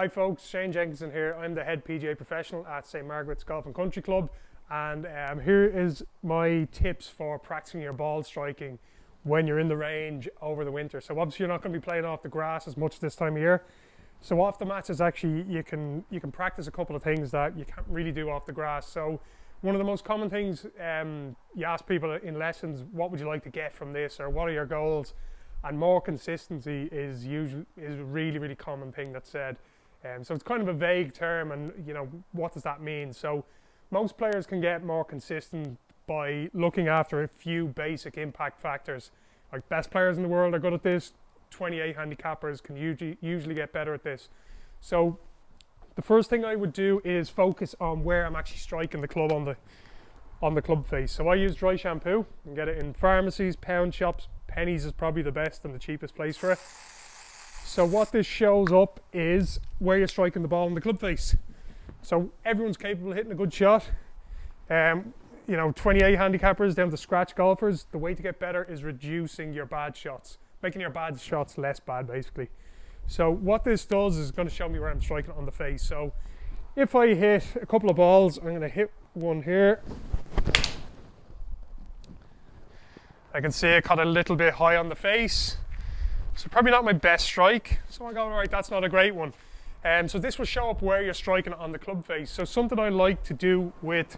Hi folks, Shane Jenkinson here. I'm the head PGA professional at St. Margaret's Golf and Country Club, and here is my tips for practicing your ball striking when you're in the range over the winter. So obviously you're not going to be playing off the grass as much this time of year. So off the matches, actually you can practice a couple of things that you can't really do off the grass. So one of the most common things you ask people in lessons, what would you like to get from this, or what are your goals? And more consistency is a really common thing that's said. So it's kind of a vague term, and what does that mean? So most players can get more consistent by looking after a few basic impact factors. Like best players in the world are good at this. 28 handicappers can usually get better at this. So the first thing I would do is focus on where I'm actually striking the club on the club face. So I use dry shampoo. You can get it in pharmacies, pound shops. Pennies is probably the best and the cheapest place for it. So what this shows up is where you're striking the ball in the club face. So everyone's capable of hitting a good shot. 28 handicappers down to scratch golfers. The way to get better is reducing your bad shots, making your bad shots less bad, basically. So what this does is going to show me where I'm striking on the face. So if I hit a couple of balls, I'm going to hit one here. I can see it got a little bit high on the face. So probably not my best strike. So I go, all right, that's not a great one. So this will show up where you're striking on the club face. So something I like to do with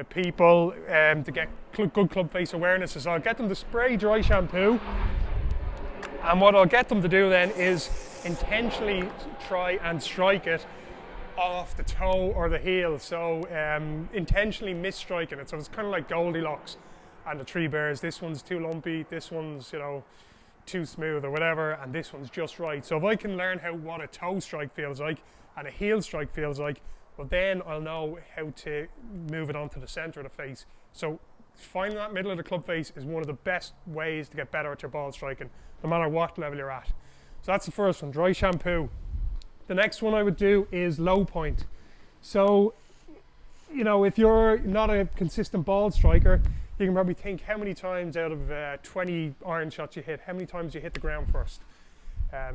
people to get good club face awareness is I'll get them to spray dry shampoo. And what I'll get them to do then is intentionally try and strike it off the toe or the heel. So intentionally misstriking it. So it's kind of like Goldilocks and the Three Bears. This one's too lumpy, this one's too smooth or whatever, and this one's just right. So if I can learn what a toe strike feels like and a heel strike feels like, well then I'll know how to move it onto the center of the face. So finding that middle of the club face is one of the best ways to get better at your ball striking, no matter what level you're at. So that's the first one, dry shampoo. The next one I would do is low point. So if you're not a consistent ball striker, you can probably think how many times out of 20 iron shots you hit, how many times you hit the ground first.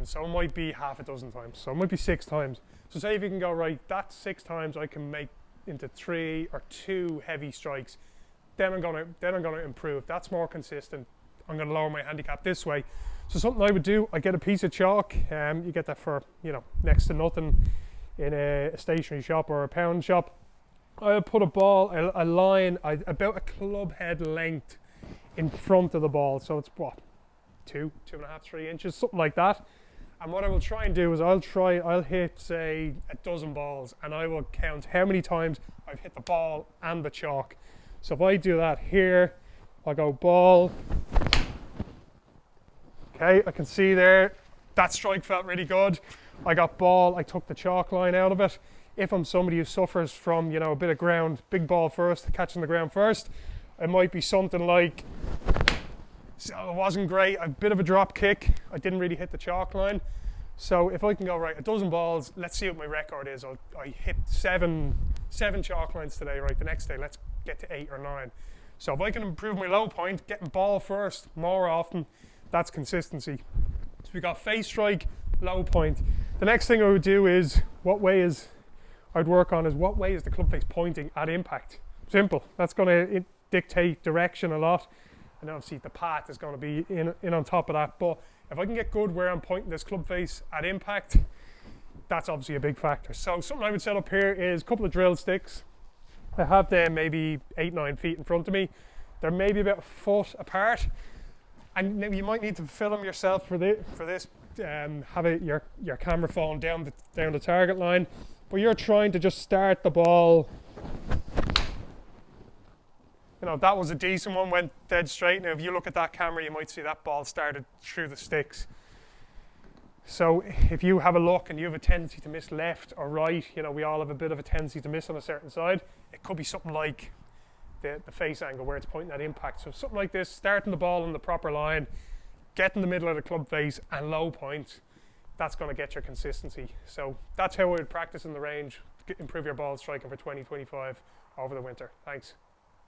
So it might be half a dozen times, so it might be 6 times. So say if you can go, right, that's 6 times I can make into 3 or 2 heavy strikes, then I'm gonna improve. That's more consistent. I'm gonna lower my handicap this way. So something I would do, I get a piece of chalk, you get that for next to nothing in a stationery shop or a pound shop. I'll put a line about a club head length in front of the ball. So it's what, 2.5, 3 inches, something like that. And what I will try and do is I'll hit say a dozen balls, and I will count how many times I've hit the ball and the chalk. So if I do that here, I'll go ball. Okay, I can see there, that strike felt really good. I got ball, I took the chalk line out of it. If I'm somebody who suffers from, a bit of ground, big ball first, catching the ground first, it might be something like, so it wasn't great, a bit of a drop kick, I didn't really hit the chalk line. So if I can go, right, a dozen balls, let's see what my record is. I hit seven chalk lines today, right, the next day, let's get to 8 or 9. So if I can improve my low point, getting ball first more often, that's consistency. So we got face strike, low point. The next thing I would do is, what way is the club face pointing at impact? Simple. That's going to dictate direction a lot, and obviously the path is going to be in on top of that. But if I can get good where I'm pointing this club face at impact, that's obviously a big factor. So something I would set up here is a couple of drill sticks. I have them maybe 8-9 feet in front of me. They're maybe about a foot apart, and maybe you might need to film yourself for this. Have your camera phone down the target line. But you're trying to just start the ball. That was a decent one, went dead straight. Now if you look at that camera, you might see that ball started through the sticks. So if you have a look and you have a tendency to miss left or right, we all have a bit of a tendency to miss on a certain side. It could be something like the face angle where it's pointing at impact. So something like this, starting the ball in the proper line, getting the middle of the club face and low point. That's going to get your consistency. So that's how I would practice in the range, improve your ball striking for 2025 over the winter. Thanks.